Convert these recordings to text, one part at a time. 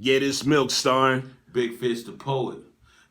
YeahThisMilk starring Big Fitz the poet.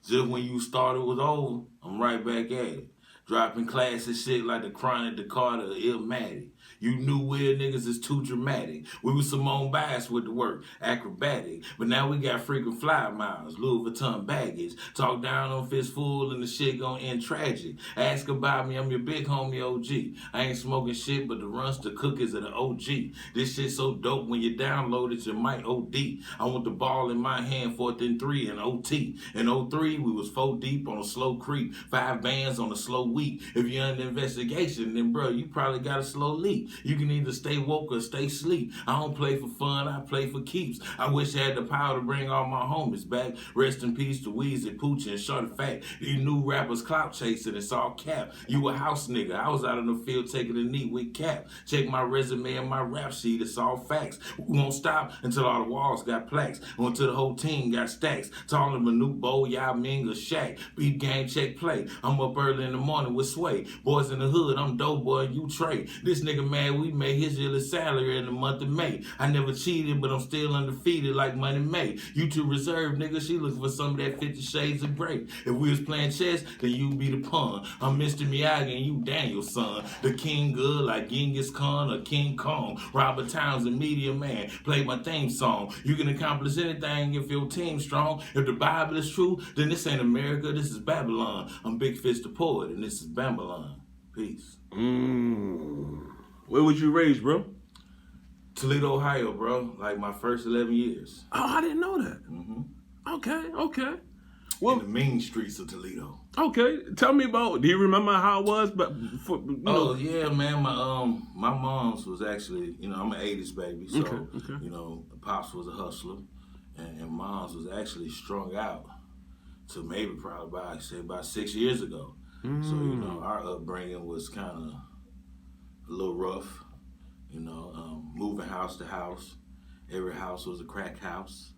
Just when you started was over, I'm right back at it. Dropping classic shit like the Chronic, the Carter, Illmatic. You knew weird niggas is too dramatic. We was Simone Biles with the work, acrobatic. But now we got freaking fly miles, Louis Vuitton baggage. Talk down on Fistful and the shit gon' end tragic. Ask about me, I'm your big homie OG. I ain't smoking shit but the runs, the cookies, of the OG. This shit so dope when you download it, you might OD. I want the ball in my hand, 4th and 3 in OT. In 03, we was 4 deep on a slow creep. 5 bands on a slow week. If you're under investigation, then bro, you probably got a slow leak. You can either stay woke or stay sleep. I don't play for fun, I play for keeps. I wish I had the power to bring all my homies back. Rest in peace to Weezy, Poochie, and Shorty Fat. These new rappers clout chasing, it's all cap. You a house nigga, I was out in the field taking a knee with cap. Check my resume and my rap sheet, it's all facts. We won't stop until all the walls got plaques. Until the whole team got stacks. Tall and Manute, Bo, Yao Ming, or Shaq. Beat game, check play. I'm up early in the morning with Sway. Boys in the hood, I'm dope boy, you Trey. This nigga mad we made his yearly salary in the month of May. I never cheated, but I'm still undefeated like Money May. You two reserve, nigga, she looking for some of that 50 Shades of Grey. If we was playing chess, then you be the pawn. I'm Mr. Miyagi and you Daniel's son. The king good like Genghis Khan or King Kong. Robert Townsend, Media Man, play my theme song. You can accomplish anything if your team's strong. If the Bible is true, then this ain't America, this is Babylon. I'm Big Fitz the poet, and this is Babylon. Peace. Where was you raised, bro? Toledo, Ohio, bro. Like my first 11 years. Oh, I didn't know that. Okay. Well, in the mean streets of Toledo. Okay, tell me about. Do you remember how it was? But yeah, man. My mom's was actually, I'm an '80s baby, so pops was a hustler, and mom's was actually strung out to maybe probably about 6 years ago. So our upbringing was kind of a little rough, moving house to house. Every house was a crack house,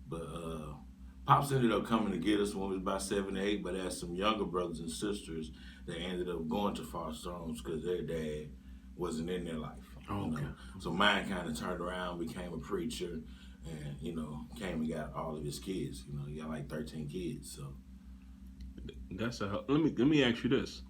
But Pops ended up coming to get us when we was about 7 or 8, but as some younger brothers and sisters, they ended up going to foster homes because their dad wasn't in their life. Okay. So mine kind of turned around, became a preacher, and, came and got all of his kids. He got like 13 kids, so. Let me ask you this.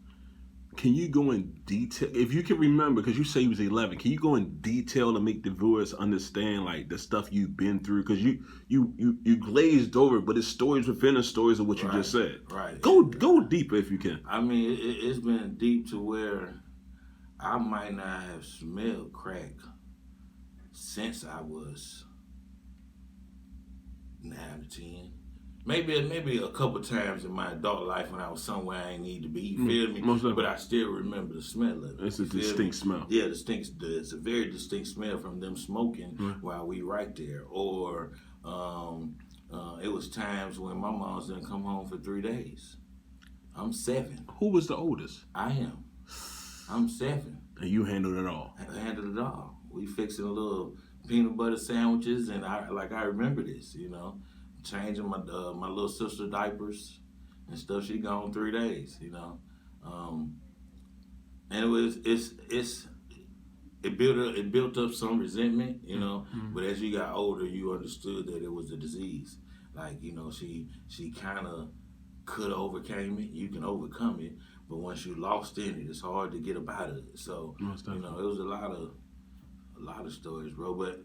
Can you go in detail, if you can remember, because you say you was 11, can you go in detail to make the viewers understand like the stuff you've been through? Because you glazed over, but it's stories within the stories of what you just said. Right. Go deeper if you can. I mean, it's been deep to where I might not have smelled crack since I was 9 to 10. Maybe a couple times in my adult life when I was somewhere I ain't need to be. You feel me? But I still remember the smell of it. It's a distinct smell. Yeah, it's a very distinct smell from them smoking while we right there. Or it was times when my moms didn't come home for 3 days. I'm 7. Who was the oldest? I am. I'm 7. And you handled it all. I handled it all. We fixing little peanut butter sandwiches, and I remember this, changing my little sister diapers and stuff. She gone 3 days, and it built up some resentment, But as you got older, you understood that it was a disease. Like she kind of could have overcame it. You can overcome it, but once you lost in it, it's hard to get up out of it. So it was a lot of stories, bro. But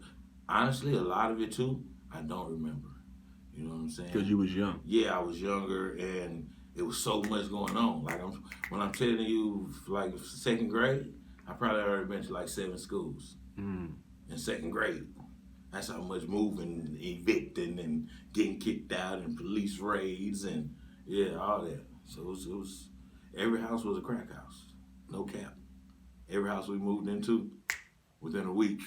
honestly, a lot of it too, I don't remember. You know what I'm saying? Because you was young. Yeah, I was younger, and it was so much going on. Like when I'm telling you, like 2nd grade, I probably already been to like 7 schools in 2nd grade. That's how much moving, evicting, and getting kicked out, and police raids, and all that. So it was every house was a crack house, no cap. Every house we moved into, within a week,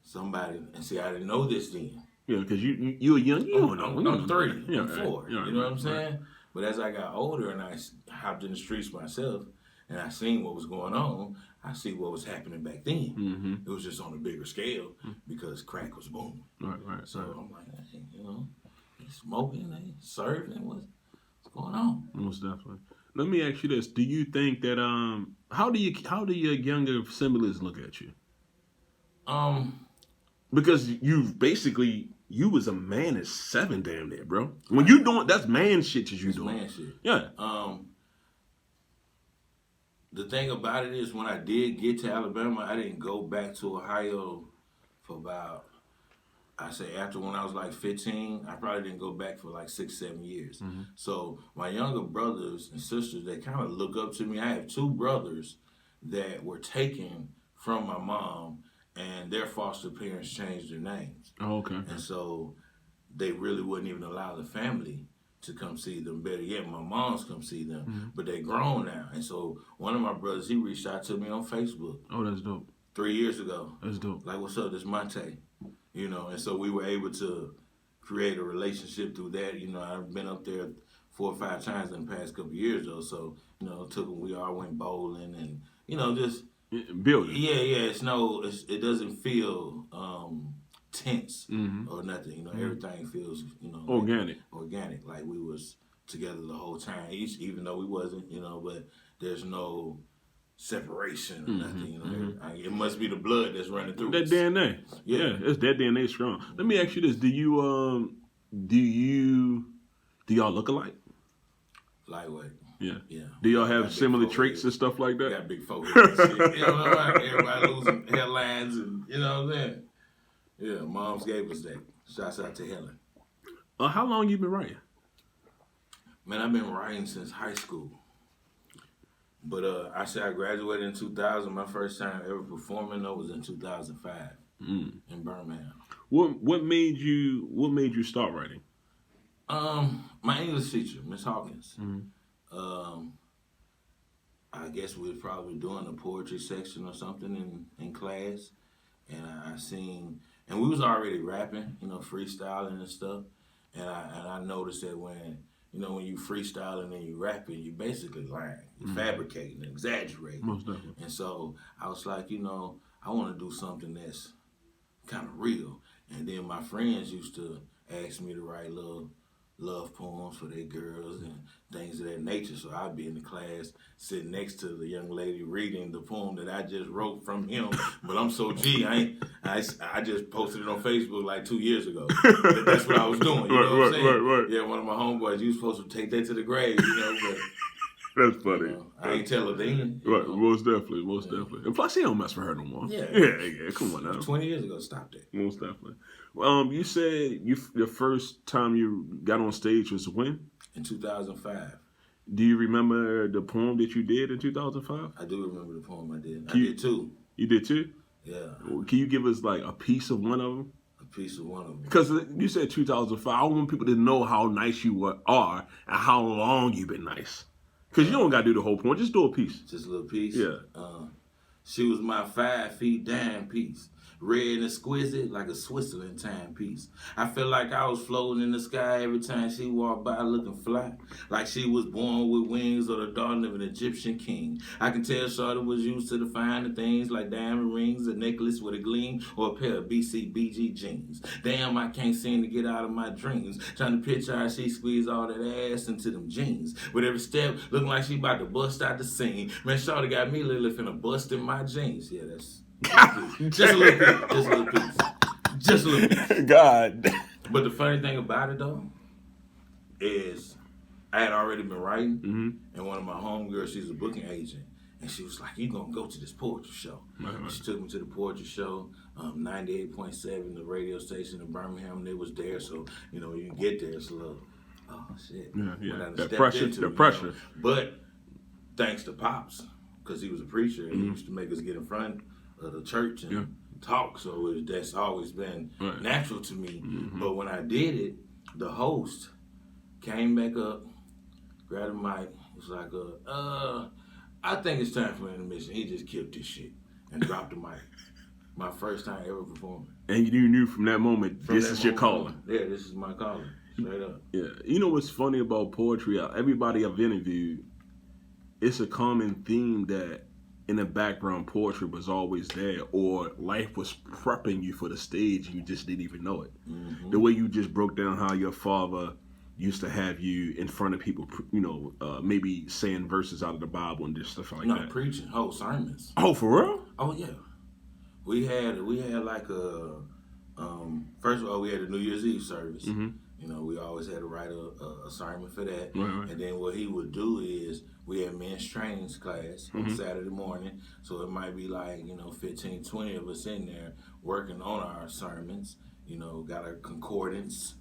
somebody. And see, I didn't know this then. Yeah, because you were young. I'm 3, I'm 4. Yeah, you know what I'm saying? But as I got older and I hopped in the streets myself and I seen what was going on, I see what was happening back then. It was just on a bigger scale because crack was booming. Right. So I'm like, hey, they smoking, they serving, what's going on? Most definitely. Let me ask you this: do you think that how do your younger siblings look at you? Um, Because you've basically you was a man at 7 damn near, bro. When you doing, that's man shit that you It's doing. man shit. Yeah. The thing about it is when I did get to Alabama, I didn't go back to Ohio for about, I say after when I was like 15, I probably didn't go back for like 6, 7 years. Mm-hmm. So my younger brothers and sisters, they kind of look up to me. I have 2 brothers that were taken from my mom, and their foster parents changed their names. Oh, okay. And so they really wouldn't even allow the family to come see them. Better yet, my mom's come see them, but they're grown now. And so one of my brothers, he reached out to me on Facebook. Oh, that's dope. 3 years ago. That's dope. Like, what's up? This Monte. You know, and so we were able to create a relationship through that. You know, I've been up there 4 or 5 times in the past couple of years, though. So, you know, we all went bowling and, you know, just building. Yeah. It doesn't feel tense or nothing. You know, everything feels, you know, organic. Like we was together the whole time, even though we wasn't. You know, but there's no separation or nothing. You know, it must be the blood that's running through that us. DNA. Yeah, it's that DNA strong. Let me ask you this: do y'all look alike? Lightweight. Yeah. Yeah. Do y'all have similar traits and stuff like that? Got big foreheads and shit. You know what I'm saying? Everybody losing hairlines and, you know what I'm saying? Yeah, moms gave us that. Shouts out to Helen. How long you been writing? Man, I've been writing since high school. But I say I graduated in 2000. My first time ever performing though was in 2005 in Birmingham. What made you start writing? My English teacher, Miss Hawkins. I guess we was probably doing a poetry section or something in class, and I seen, and we was already rapping, you know, freestyling and stuff, and I noticed that when you freestyling and you rapping, you basically lying, you fabricating, and exaggerating. Most definitely. And so I was like, you know, I want to do something that's kind of real. And then my friends used to ask me to write little love poems for their girls and things of that nature. So I'd be in the class sitting next to the young lady reading the poem that I just wrote from him. But I'm so I just posted it on Facebook like 2 years ago. That's what I was doing. You know what I'm saying? Right. Yeah, one of my homeboys, you was supposed to take that to the grave, you know, but that's funny. You know, I ain't tell her then. Right, most definitely. And plus, he don't mess with her no more. Yeah. Come on now. 20 years ago, stop that. Most definitely. You said your first time you got on stage was when? In 2005. Do you remember the poem that you did in 2005? I do remember the poem I did. I did 2. You did 2? Yeah. Can you give us like a piece of one of them? A piece of one of them. Because you said 2005. I want people to know how nice you are and how long you've been nice. Because you don't got to do the whole poem. Just do a piece. Just a little piece? Yeah. She was my 5 feet dime piece. Red and exquisite like a Switzerland timepiece. I felt like I was floating in the sky every time she walked by looking fly. Like she was born with wings or the daughter of an Egyptian king. I can tell Shorty was used to the finer things like diamond rings, a necklace with a gleam, or a pair of BCBG jeans. Damn, I can't seem to get out of my dreams. Trying to picture how she squeezed all that ass into them jeans. With every step, looking like she about to bust out the scene. Man, Shorty got me literally finna bust in my jeans. Yeah, that's... just a little piece. God. But the funny thing about it though is I had already been writing, and one of my homegirls, she's a booking agent, and she was like, "You gonna go to this poetry show?" Right. She took me to the poetry show, 98.7, the radio station in Birmingham. They was there, so you know when you get there, it's a little, oh shit, yeah. The pressure. But thanks to Pops, because he was a preacher and he used to make us get in front of the church and talk, so that's always been natural to me. But when I did it, the host came back up, grabbed the mic, was like, I think it's time for intermission. He just killed this shit and dropped the mic. My first time ever performing. And you knew from that moment, this is your calling. Yeah, this is my calling, straight up. Yeah, you know what's funny about poetry? Everybody I've interviewed, it's a common theme that in the background, poetry was always there, or life was prepping you for the stage and you just didn't even know it. The way you just broke down how your father used to have you in front of people, you know, maybe saying verses out of the Bible and just stuff like that. Not preaching, whole sermons. Oh, for real? Oh yeah, we had like First of all, we had a New Year's Eve service. Mm-hmm. You know, we always had to write a sermon for that. Right. And then what he would do is we had men's training class on Saturday morning. So it might be like, 15, 20 of us in there working on our sermons. Got our concordance,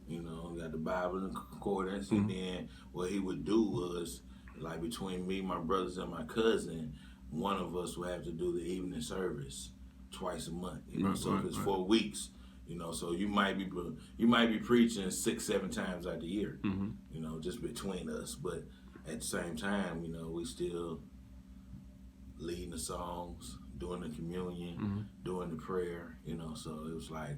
got the Bible and concordance. And then what he would do was, like between me, my brothers, and my cousin, one of us would have to do the evening service twice a month. So if it's 4 weeks, so you might be preaching 6-7 times out the year, just between us. But at the same time, we still leading the songs, doing the communion, doing the prayer. So it was like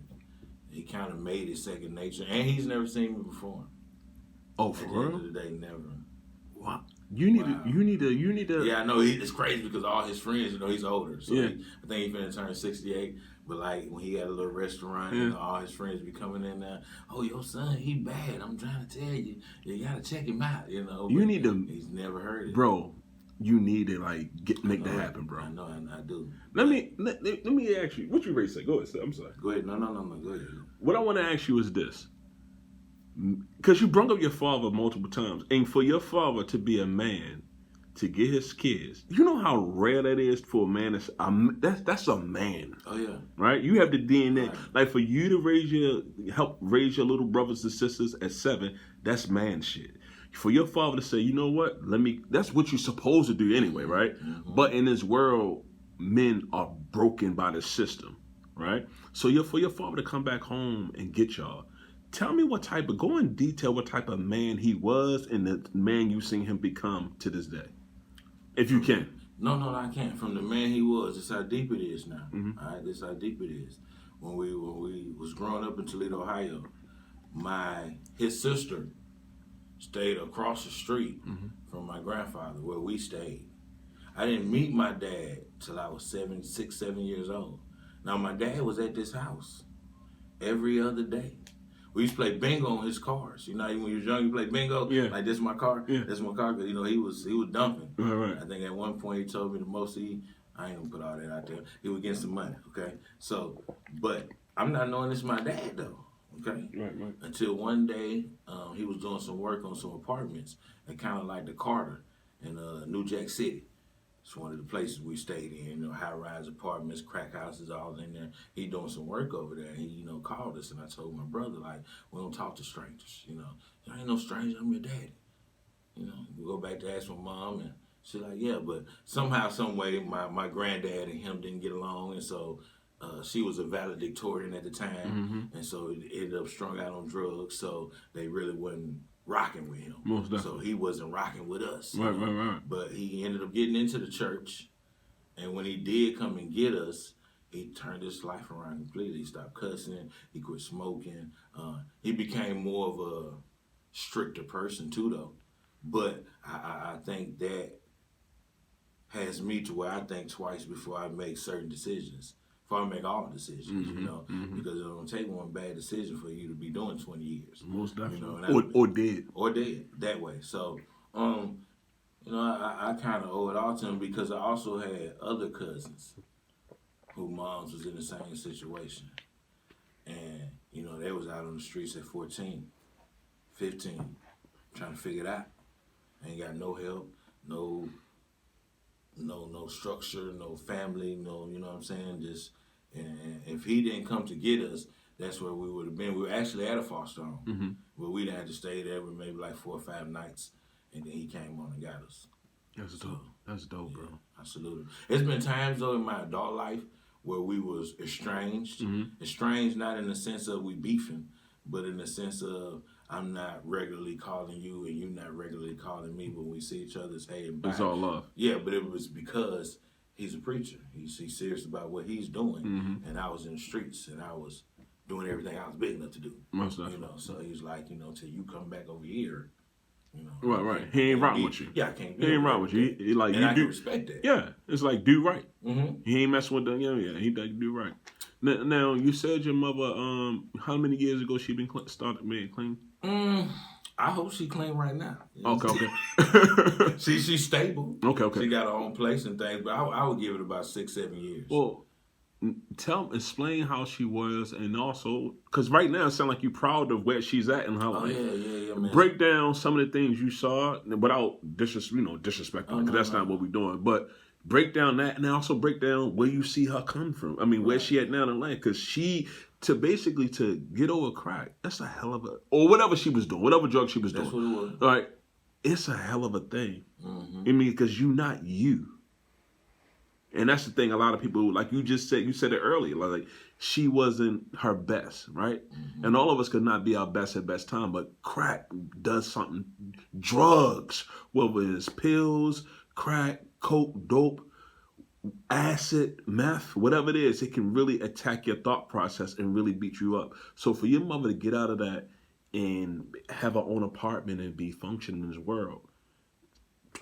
he kind of made it second nature, and he's never seen me perform. Oh, for real? At the end of the day, never. Wow. You need to. Yeah, I know it's crazy because all his friends, he's older. So yeah. I think he's finna turn 68. But like when he had a little restaurant, all his friends be coming in there. Oh, your son, he bad. I'm trying to tell you, you gotta check him out. You need to. He's never heard it, bro. You need to make that happen, bro. I know, I do. Let me ask you. What you ready to say? Go ahead. I'm sorry. Go ahead. No. Go ahead. What I want to ask you is this. Because you brought up your father multiple times, and for your father to be a man, to get his kids, you know how rare that is for a man. That's a man. Oh yeah. Right. You have the DNA. Right. Like for you to help raise your little brothers and sisters at 7, that's man shit. For your father to say, you know what, that's what you're supposed to do anyway, right? Mm-hmm. But in this world, men are broken by the system, right? So for your father to come back home and get y'all. Tell me go in detail what type of man he was and the man you seen him become to this day. If you can. No, I can't. From the man he was, this how deep it is now. Mm-hmm. All right, this how deep it is. When we was growing up in Toledo, Ohio, his sister stayed across the street from my grandfather where we stayed. I didn't meet my dad till I was 6, 7 years old. Now my dad was at this house every other day. We used to play bingo on his cars. When you was young, you play bingo. Yeah. Like, this is my car. Yeah. This is my car. Because, he was dumping. Right. I think at one point he told me the most I ain't going to put all that out there. He was getting some money, okay? So, but I'm not knowing this is my dad, though, okay? Right. Until one day, he was doing some work on some apartments and kind of like the Carter in New Jack City. It's one of the places we stayed in, high-rise apartments, crack houses, all in there. He doing some work over there. He, called us, and I told my brother, like, we don't talk to strangers, I ain't no stranger, I'm your daddy. We go back to ask my mom, and she's like, yeah, but somehow, some way, my granddad and him didn't get along, and so she was a valedictorian at the time, and so it ended up strung out on drugs, so they really wasn't rocking with him. Most definitely. So he wasn't rocking with us. Right. But he ended up getting into the church, and when he did come and get us, he turned his life around completely. He stopped cussing. He quit smoking. He became more of a stricter person too, though. But I think that has me to where I think twice before I make certain decisions. Before I make all decisions, because it don't take one bad decision for you to be doing 20 years. Most definitely. Or dead. Or dead, that way. So, I kind of owe it all to him because I also had other cousins whose moms was in the same situation. And, they was out on the streets at 14, 15, trying to figure it out. Ain't got no help, no structure, no family, you know what I'm saying? Just, and if he didn't come to get us, that's where we would have been. We were actually at a foster home, but we didn't have to stay there for maybe like 4 or 5 nights, and then he came on and got us. That's dope. That's dope, bro. I salute him. It's been times though in my adult life where we was estranged. Estranged not in the sense of we beefing, but in the sense of I'm not regularly calling you and you not regularly calling me when we see each other. It's hey and bye. It's all love. Yeah, but it was because he's a preacher. He's serious about what he's doing, and I was in the streets and I was doing everything I was big enough to do. Most definitely. So he's like, till you come back over here, Right. He ain't rocking with you. Yeah, I can't. He ain't rocking with you. He like and you I do. Can respect that. Yeah, it's like do right. He ain't messing with the he do right. Now you said your mother. How many years ago she been started being clean? I hope she clean right now. Okay. She's stable. Okay. She got her own place and things, but I would give it about 6, 7 years. Well, explain how she was, and also because right now it sounds like you're proud of where she's at in her Oh life. yeah, man. Break down some of the things you saw without disrespecting, because that's not No. what we're doing. But break down that, and also break down where you see her come from. I mean, where she at now in life, because to get over crack, that's a hell of a, or whatever she was doing, whatever drug she was doing. That's what it was. Right, it's a hell of a thing. Mm-hmm. I mean, because you're not you. And that's the thing. A lot of people, like you said it earlier. Like she wasn't her best, right? Mm-hmm. And all of us could not be our best at best time. But crack does something. Drugs, whether it's pills, crack, coke, dope, acid, meth, whatever it is, it can really attack your thought process and really beat you up. So for your mother to get out of that and have her own apartment and be functioning in this world,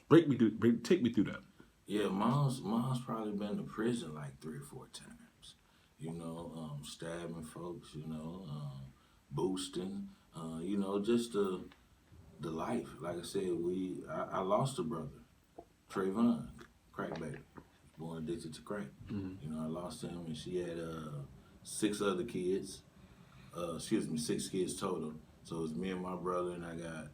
take me through that. Yeah, mom's probably been to prison like 3 or 4 times. You know, stabbing folks. You know, boosting. You know, just the life. Like I said, I lost a brother, Trayvon, crack baby, born addicted to crack. Mm-hmm. You know, I lost him, and she had 6 other kids. 6 kids total. So it was me and my brother, and I got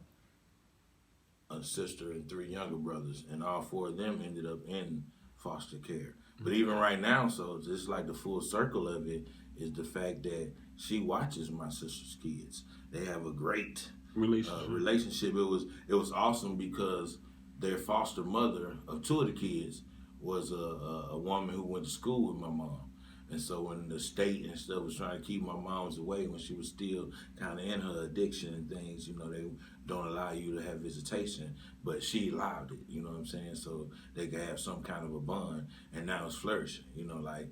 a sister and 3 younger brothers, and all 4 of them ended up in foster care. But even right now, so just like the full circle of it is the fact that she watches my sister's kids. They have a great relationship. It was awesome because their foster mother of 2 of the kids was a woman who went to school with my mom. And so when the state and stuff was trying to keep my mom's away when she was still kind of in her addiction and things, you know, they don't allow you to have visitation, but she allowed it, you know what I'm saying? So they could have some kind of a bond, and now it's flourishing, you know, like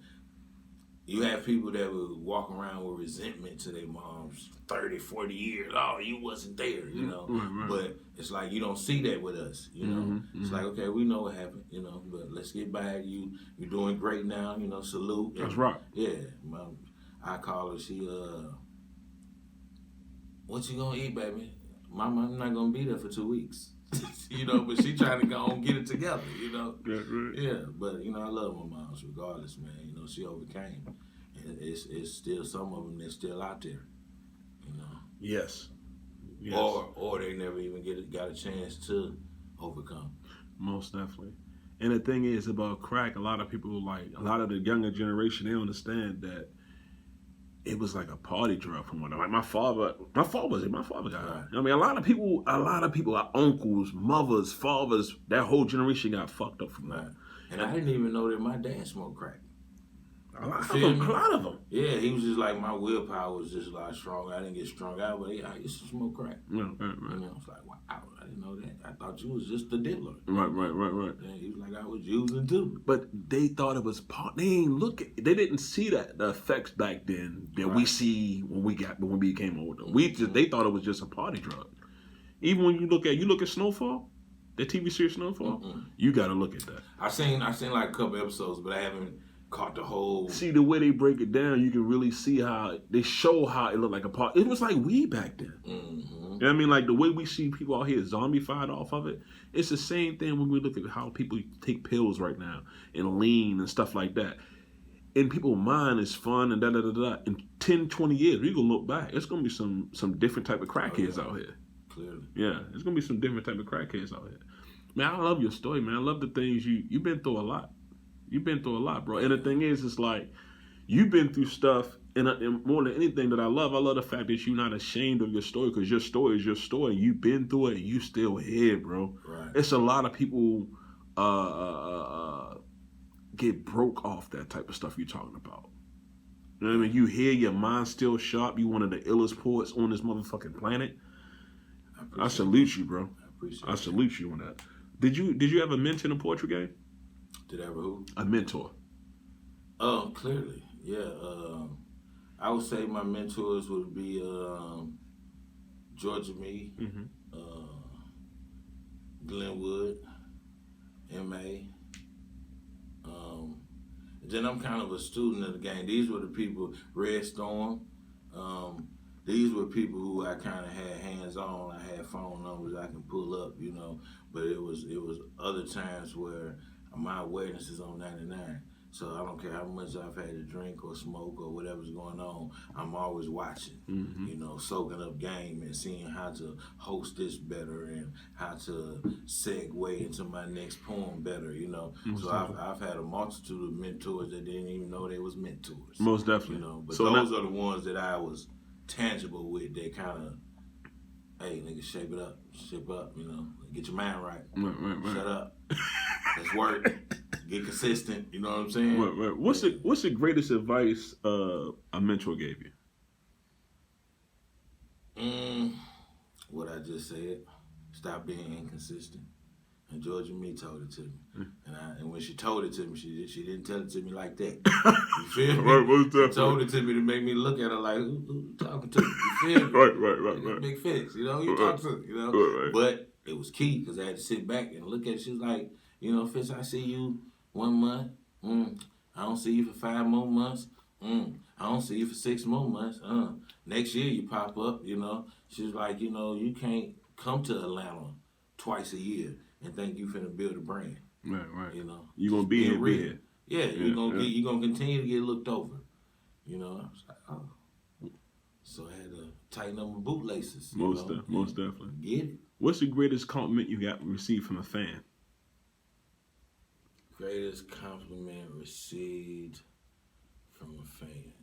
you have people that would walk around with resentment to their moms 30, 40 years. Oh, you wasn't there, you know. Right. But it's like you don't see that with us, you know. Mm-hmm. It's like, okay, we know what happened, you know, but let's get back. You're doing great now, you know, salute. That's right. Yeah. I call her, what you gonna eat, baby? Mama, I'm not gonna be there for 2 weeks. You know, but she trying to go and get it together, you know. Right. Yeah, but you know, I love my moms regardless, man. You know, she overcame, and it's still some of them that's still out there, you know. Yes. Or they never even got a chance to overcome. Most definitely. And the thing is about crack, a lot of the younger generation, they understand that it was like a party drug from one. Like my father got high. I mean, a lot of people, our uncles, mothers, fathers, that whole generation got fucked up from that. And I didn't even know that my dad smoked crack. A lot of them. Yeah, he was just like, my willpower was just a lot stronger. I didn't get strung out, but I used to smoke crack. Right. You know, I was like, wow, I didn't know that. I thought you was just the dealer. Right. And he was like, I was using too. But they thought it was they didn't see the effects back then that we see when we became older. They thought it was just a party drug. Even when you look at Snowfall, the TV series Snowfall, you got to look at that. I seen like a couple episodes, but I haven't caught the whole. See, the way they break it down, you can really see how they show how it looked like a party. It was like weed back then. Mm-hmm. You know what I mean? Like the way we see people out here zombified off of it, it's the same thing when we look at how people take pills right now and lean and stuff like that. In people's mind, it's fun and da-da-da-da. In 10, 20 years, we're going to look back. It's going to be some different type of crackheads out here. Clearly. Yeah, it's going to be some different type of crackheads out here. Man, I love your story, man. I love the things you've been through a lot. You've been through a lot, bro. And the thing is, it's like, you've been through stuff, and more than anything that I love the fact that you're not ashamed of your story, because your story is your story. You've been through it, and you still here, bro. Right. It's a lot of people get broke off that type of stuff you're talking about. You know what I mean? You hear your mind still sharp. You one of the illest poets on this motherfucking planet. I salute you, bro. I salute you on that. Did you ever mention a poetry game? Did I ever who? A mentor. Clearly, yeah. I would say my mentors would be Georgia Me, Glenwood, M.A. Then I'm kind of a student of the game. These were the people, Red Storm. These were people who I kind of had hands on. I had phone numbers I can pull up, But it was other times where my awareness is on 99. So I don't care how much I've had to drink or smoke or whatever's going on. I'm always watching, you know, soaking up game and seeing how to host this better and how to segue into my next poem better, you know. So I've had a multitude of mentors that didn't even know they was mentors. Most definitely. You know, but so those are the ones that I was tangible with. That kind of, hey, nigga, shape up, you know, get your mind right. Right. Shut up. Let's work. Get consistent. You know what I'm saying? Right. What's the greatest advice a mentor gave you? What I just said. Stop being inconsistent. And Georgia Me told it to me. And when she told it to me, she didn't tell it to me like that. You feel me? Right, most definitely. She told it to me to make me look at her like, who you talking to? You feel me? Right. Big Fitz, you know, you talking to, you know. Right. But it was key because I had to sit back and look at it. She was like, you know, Fitz, I see you 1 month. I don't see you for 5 more months. I don't see you for 6 more months. Next year you pop up, you know. She was like, you know, you can't come to Atlanta twice a year and think you finna build a brand. Right. You know. You gonna be here. Yeah, you're gonna continue to get looked over. You know, I was like, oh. So I had to tighten up my bootlaces. Most definitely. Get it. What's the greatest compliment you got received from a fan? Greatest compliment received from a fan.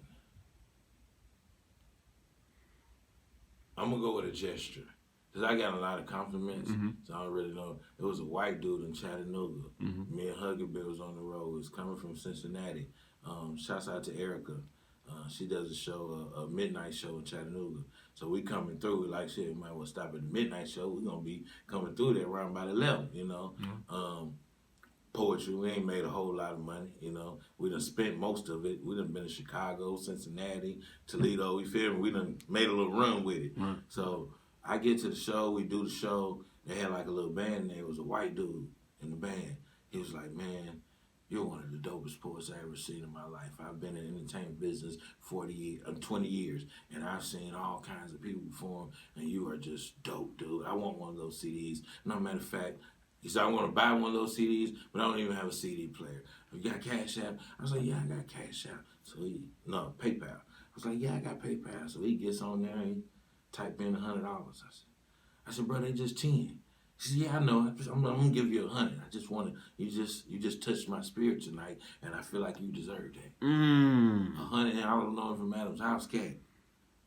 I'm gonna go with a gesture. Cause I got a lot of compliments, so I don't really know. It was a white dude in Chattanooga. Me and Huggy Bear was on the road. It's coming from Cincinnati. Shouts out to Erica. She does a show, a midnight show in Chattanooga. So we coming through. We like, shit, we might well stop at the midnight show. We're gonna be coming through there around about 11, you know. Poetry, we ain't made a whole lot of money, you know. We done spent most of it. We done been to Chicago, Cincinnati, Toledo, you feel me? We done made a little run with it. So I get to the show, we do the show. They had like a little band there. It was a white dude in the band. He was like, man, you're one of the dopest poets I ever seen in my life. I've been in the entertainment business 20 years, and I've seen all kinds of people perform, and you are just dope, dude. I want one of those CDs. No matter of fact, he said, I want to buy one of those CDs, but I don't even have a CD player. You got Cash App? I was like, yeah, I got Cash App. PayPal. I was like, yeah, I got PayPal. So he gets on there and he type in $100. I said, bro, they just 10. He said, yeah, I know. I'm gonna give you 100. I just wanted you just touched my spirit tonight, and I feel like you deserve that. 100. I don't know if from Adam's house cat.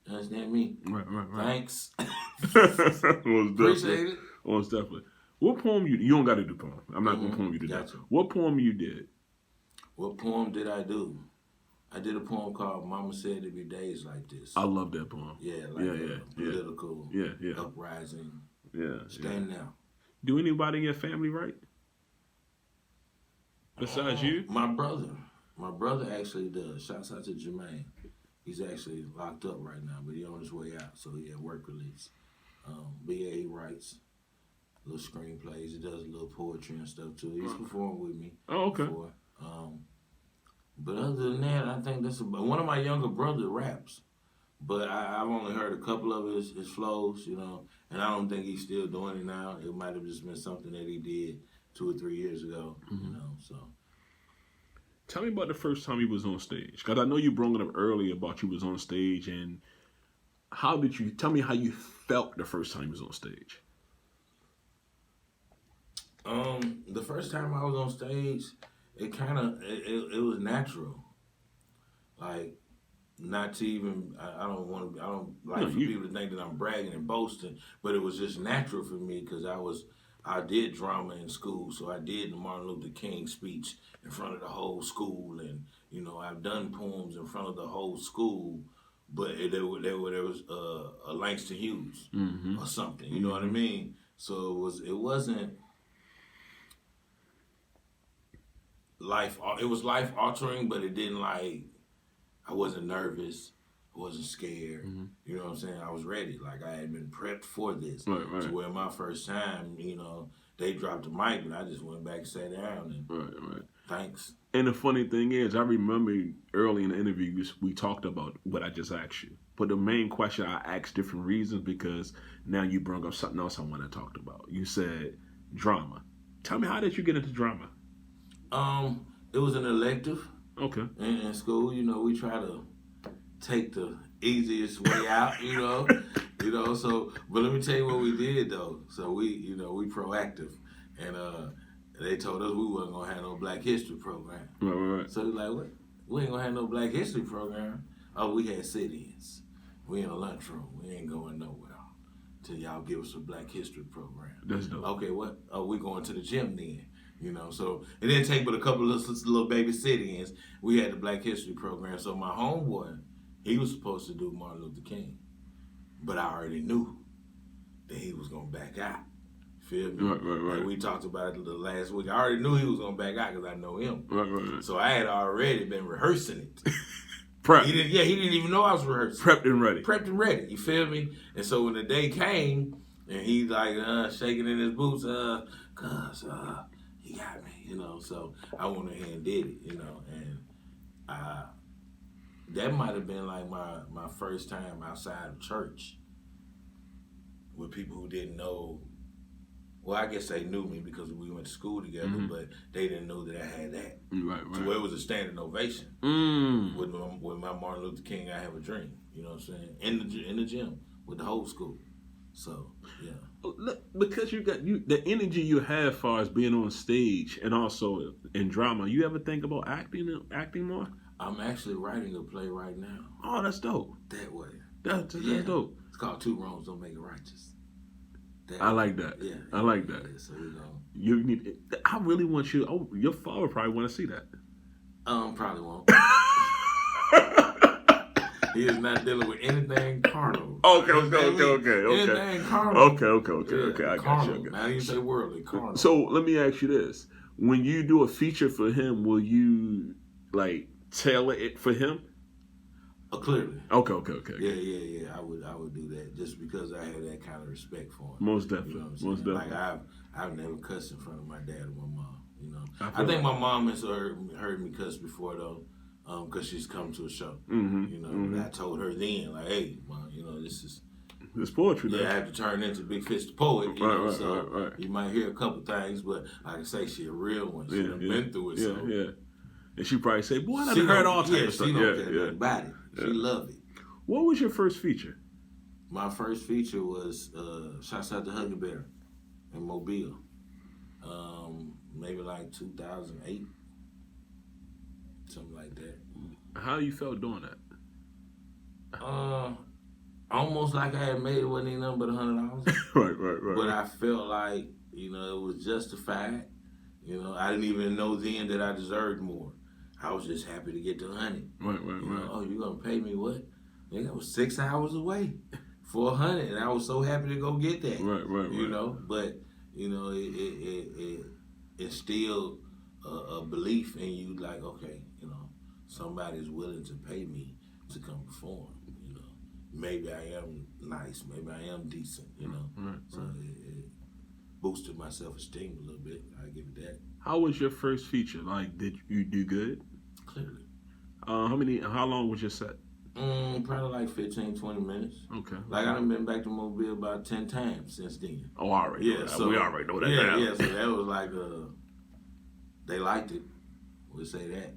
You understand me? Right. Thanks. Appreciate it. Most definitely. What poem you don't got to do poem. I'm not gonna poem you to death. What poem you did? What poem did I do? I did a poem called "Mama Said There'd Be Days Like This." I love that poem. Yeah, political, uprising. Stand now. Do anybody in your family write? Besides you? My brother actually does. Shouts out to Jermaine. He's actually locked up right now, but he's on his way out, so he had work release. But yeah, he writes little screenplays. He does a little poetry and stuff too. He's performed with me. Oh, okay. Before. But other than that, I think one of my younger brothers raps. But I've only heard a couple of his flows, you know, and I don't think he's still doing it now. It might have just been something that he did 2 or 3 years ago, you know, so. Tell me about the first time you was on stage, because I know you brought it up earlier about you was on stage, and tell me how you felt the first time you was on stage. The first time I was on stage, it was natural. Like, not to even, I don't like for people to think that I'm bragging and boasting, but it was just natural for me because I did drama in school, so I did the Martin Luther King speech in front of the whole school, and, you know, I've done poems in front of the whole school, but there was a Langston Hughes or something, you know what I mean? So it wasn't it was life altering, but it didn't I wasn't nervous, I wasn't scared. You know what I'm saying? I was ready. Like I had been prepped for this. Right. To where my first time, you know, they dropped the mic, but I just went back and sat down and right. Thanks. And the funny thing is, I remember early in the interview we talked about what I just asked you. But the main question I asked different reasons because now you brought up something else I want to talk about. You said drama. Tell me, how did you get into drama? It was an elective. Okay. In school, you know, we try to take the easiest way out, you know. So but let me tell you what we did though. So we proactive, and they told us we wasn't gonna have no Black History program. Right. So we like, what? We ain't gonna have no Black History program. Oh, we had sit-ins. We in a lunchroom. We ain't going nowhere till y'all give us a Black History program. That's dope. Okay, what? Oh, we going to the gym then. So it didn't take but a couple of little baby sit-ins. We had the Black History program. So my homeboy, he was supposed to do Martin Luther King, but I already knew that he was gonna back out. Feel me? Right. Like we talked about it the last week. I already knew he was gonna back out because I know him. Right. So I had already been rehearsing it. Prep. He didn't even know I was rehearsing. Prepped and ready. You feel me? And so when the day came, and he like shaking in his boots, cuz he got me, So I went ahead and did it, and that might have been like my first time outside of church with people who didn't know. Well, I guess they knew me because we went to school together, but they didn't know that I had that. Right. So it was a standing ovation. With my Martin Luther King, I Have a Dream. You know what I'm saying? In the gym with the whole school. So yeah. Because you got the energy you have, far as being on stage and also in drama. You ever think about acting more? I'm actually writing a play right now. Oh, that's dope. That way. That's dope. It's called Two Wrongs Don't Make It Righteous. I like that. Yeah. I like that. Yeah, so you need. I really want you. Oh, your father probably want to see that. Probably won't. He is not dealing with anything carnal. Okay. Anything carnal. Okay. I got you. Now you say worldly, carnal. So let me ask you this: when you do a feature for him, will you like tailor it for him? Clearly. Okay. Yeah. I would do that just because I have that kind of respect for him. Most definitely. You know what I'm saying? Most definitely. Like I've never cussed in front of my dad or my mom. I think my mom has heard me cuss before though, because she's come to a show. And I told her then, like, hey, Mom, this poetry. Yeah, I have to turn into Big Fitz the poet. Right. You might hear a couple things, but like I say, she a real one. She done been through it. Yeah. And she probably say, "Boy, I done heard all types of stuff." She don't care about it. She love it. What was your first feature? My first feature was Shouts Out to Huggy Bear in Mobile. Maybe like 2008, something like that. How you felt doing that? Almost like I had made it wasn't even nothing but $100. Right. But I felt like it was justified. I didn't even know then that I deserved more. I was just happy to get the $100. Right. Oh, you gonna pay me what? Nigga, I was 6 hours away for $100, and I was so happy to go get that. Right. But it instilled a belief in you, like, okay, somebody's willing to pay me to come perform. Maybe I am nice, maybe I am decent. So it boosted my self-esteem a little bit. I give it that. How was your first feature? Like, did you do good? Clearly. How long was your set? Probably like 15, 20 minutes. Okay. Like, I done been back to Mobile about 10 times since then. Oh, all right. Yeah, so we already know that now. Yeah, so that was like, they liked it. We'll say that.